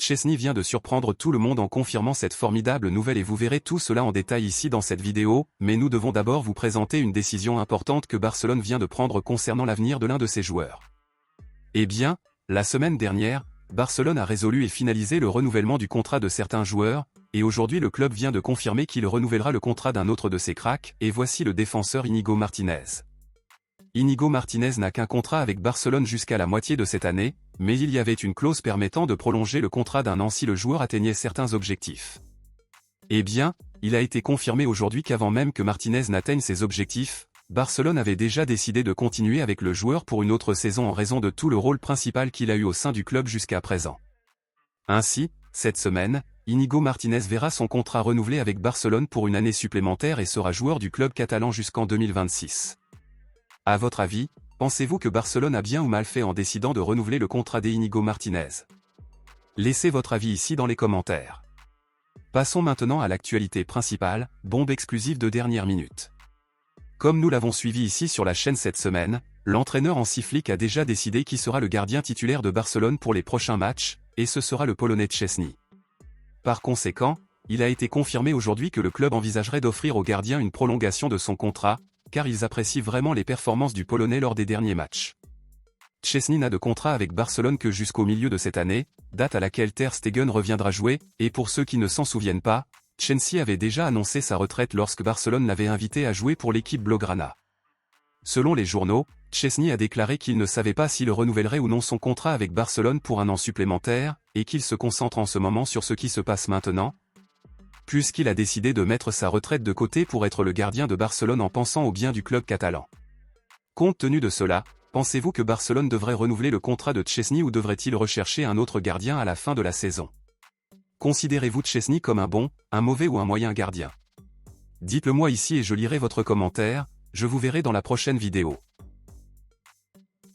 Szczęsny vient de surprendre tout le monde en confirmant cette formidable nouvelle et vous verrez tout cela en détail ici dans cette vidéo, mais nous devons d'abord vous présenter une décision importante que Barcelone vient de prendre concernant l'avenir de l'un de ses joueurs. Eh bien, la semaine dernière, Barcelone a résolu et finalisé le renouvellement du contrat de certains joueurs, et aujourd'hui le club vient de confirmer qu'il renouvellera le contrat d'un autre de ses cracks, et voici le défenseur Íñigo Martínez. Íñigo Martínez n'a qu'un contrat avec Barcelone jusqu'à la moitié de cette année, mais il y avait une clause permettant de prolonger le contrat d'un an si le joueur atteignait certains objectifs. Eh bien, il a été confirmé aujourd'hui qu'avant même que Martínez n'atteigne ses objectifs, Barcelone avait déjà décidé de continuer avec le joueur pour une autre saison en raison de tout le rôle principal qu'il a eu au sein du club jusqu'à présent. Ainsi, cette semaine, Íñigo Martínez verra son contrat renouvelé avec Barcelone pour une année supplémentaire et sera joueur du club catalan jusqu'en 2026. À votre avis, pensez-vous que Barcelone a bien ou mal fait en décidant de renouveler le contrat d'Íñigo Martínez? Laissez votre avis ici dans les commentaires. Passons maintenant à l'actualité principale, bombe exclusive de dernière minute. Comme nous l'avons suivi ici sur la chaîne cette semaine, l'entraîneur Hansi Flick a déjà décidé qui sera le gardien titulaire de Barcelone pour les prochains matchs, et ce sera le Polonais Szczęsny. Par conséquent, il a été confirmé aujourd'hui que le club envisagerait d'offrir au gardien une prolongation de son contrat, car ils apprécient vraiment les performances du Polonais lors des derniers matchs. Szczęsny n'a de contrat avec Barcelone que jusqu'au milieu de cette année, date à laquelle Ter Stegen reviendra jouer, et pour ceux qui ne s'en souviennent pas, Szczęsny avait déjà annoncé sa retraite lorsque Barcelone l'avait invité à jouer pour l'équipe blaugrana. Selon les journaux, Szczęsny a déclaré qu'il ne savait pas s'il renouvellerait ou non son contrat avec Barcelone pour un an supplémentaire, et qu'il se concentre en ce moment sur ce qui se passe maintenant, puisqu'il a décidé de mettre sa retraite de côté pour être le gardien de Barcelone en pensant au bien du club catalan. Compte tenu de cela, pensez-vous que Barcelone devrait renouveler le contrat de Szczęsny ou devrait-il rechercher un autre gardien à la fin de la saison? Considérez-vous Szczęsny comme un bon, un mauvais ou un moyen gardien? Dites-le moi ici et je lirai votre commentaire, je vous verrai dans la prochaine vidéo.